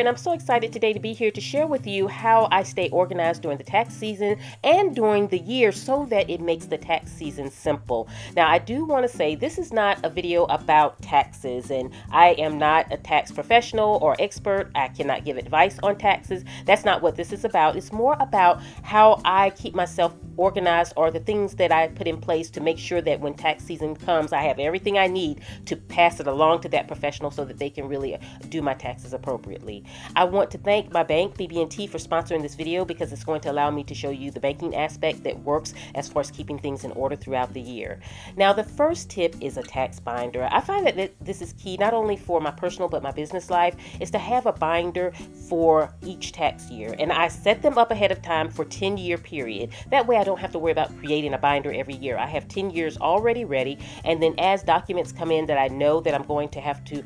and I'm so excited today to be here to share with you how I stay organized during the tax season and during the year so that it makes the tax season simple. Now, I do want to say this is not a video about taxes, and I am not a tax professional or expert. I cannot give advice on taxes. That's not what this is about. It's more about how I keep myself organized, or the things that I put in place to make sure that when tax season comes, I have everything I need to pass it along to that professional so that they can really do my taxes appropriately. I want to thank my bank, BB&T, for sponsoring this video because it's going to allow me to show you the banking aspect that works as far as keeping things in order throughout the year. Now, the first tip is a tax binder. I find that this is key not only for my personal but my business life, is to have a binder for each tax year. And I set them up ahead of time for 10-year period. That way I don't have to worry about creating a binder every year. I have 10 years already ready, and then as documents come in that I know that I'm going to have to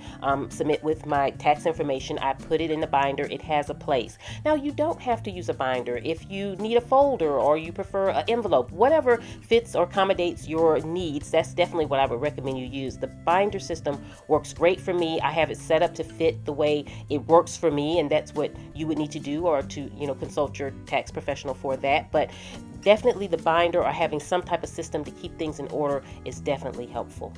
submit with my tax information, I put it in the binder. It has a place. Now, you don't have to use a binder. If you need a folder or you prefer an envelope, whatever fits or accommodates your needs, that's definitely what I would recommend you use. The binder system works great for me. I have it set up to fit the way it works for me, and that's what you would need to do, or to consult your tax professional for that. But definitely the binder or having some type of system to keep things in order is definitely helpful.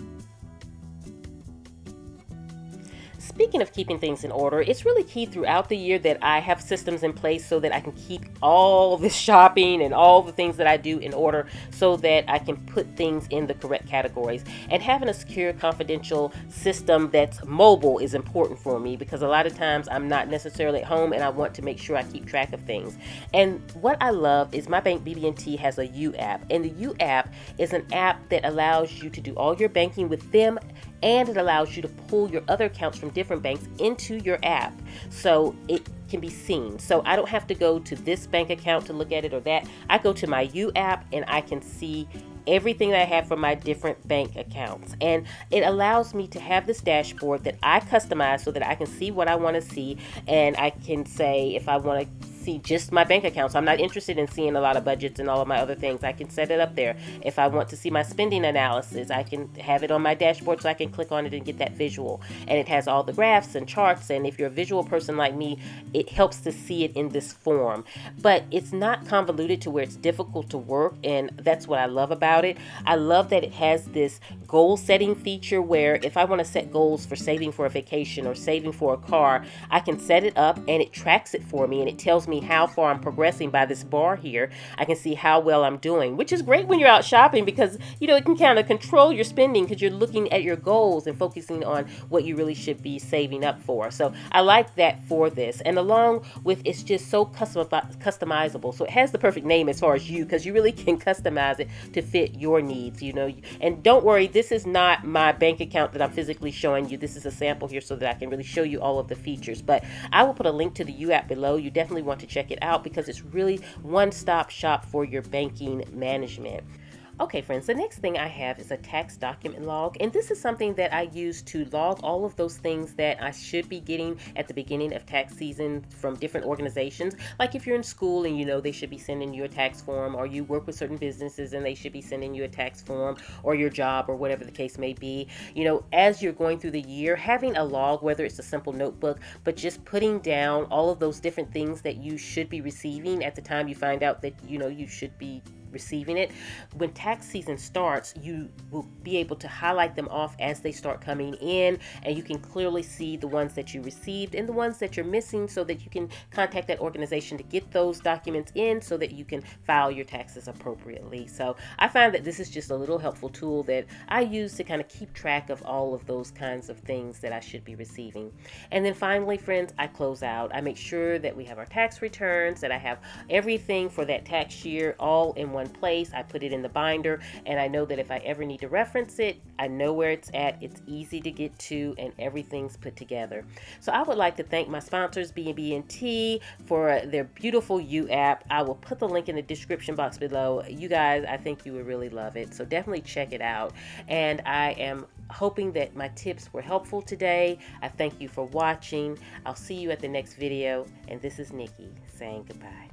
Speaking of keeping things in order, it's really key throughout the year that I have systems in place so that I can keep all the shopping and all the things that I do in order so that I can put things in the correct categories. And having a secure, confidential system that's mobile is important for me because a lot of times I'm not necessarily at home and I want to make sure I keep track of things. And what I love is my bank, BB&T, has a U app. And the U app is an app that allows you to do all your banking with them, and it allows you to pull your other accounts from different banks into your app so it can be seen. So I don't have to go to this bank account to look at it or that. I go to my U app and I can see everything that I have for my different bank accounts. And it allows me to have this dashboard that I customize so that I can see what I want to see, and I can say if I want to see just my bank accounts. I'm not interested in seeing a lot of budgets and all of my other things. I can set it up there. If I want to see my spending analysis, I can have it on my dashboard so I can click on it and get that visual. And it has all the graphs and charts, and if you're a visual person like me, it helps to see it in this form. But it's not convoluted to where it's difficult to work, and that's what I love about it. I love that it has this goal setting feature where if I want to set goals for saving for a vacation or saving for a car, I can set it up and it tracks it for me, and it tells me how far I'm progressing by this bar here. I can see how well I'm doing, which is great when you're out shopping because it can kind of control your spending because you're looking at your goals and focusing on what you really should be saving up for. So I like that for this, and along with it's just so customizable. So it has the perfect name as far as you, because you really can customize it to fit your needs. And don't worry, this is not my bank account that I'm physically showing you. This is a sample here so that I can really show you all of the features, but I will put a link to the U app below. You definitely want to check it out because it's really one-stop shop for your banking management. Okay, friends, the next thing I have is a tax document log, and this is something that I use to log all of those things that I should be getting at the beginning of tax season from different organizations. Like if you're in school and they should be sending you a tax form, or you work with certain businesses and they should be sending you a tax form, or your job, or whatever the case may be. As you're going through the year, having a log, whether it's a simple notebook, but just putting down all of those different things that you should be receiving at the time you find out that you should be receiving it. When tax season starts, you will be able to highlight them off as they start coming in, and you can clearly see the ones that you received and the ones that you're missing so that you can contact that organization to get those documents in so that you can file your taxes appropriately. So I find that this is just a little helpful tool that I use to kind of keep track of all of those kinds of things that I should be receiving. And then finally, friends, I close out. I make sure that we have our tax returns, that I have everything for that tax year all in one place. I put it in the binder, and I know that if I ever need to reference it, I know where it's at. It's easy to get to, and everything's put together. So I would like to thank my sponsors, BB&T, for their beautiful U app. I will put the link in the description box below. You guys, I think you would really love it, so definitely check it out. And I am hoping that my tips were helpful today. I thank you for watching. I'll see you at the next video, and this is Nikki saying goodbye.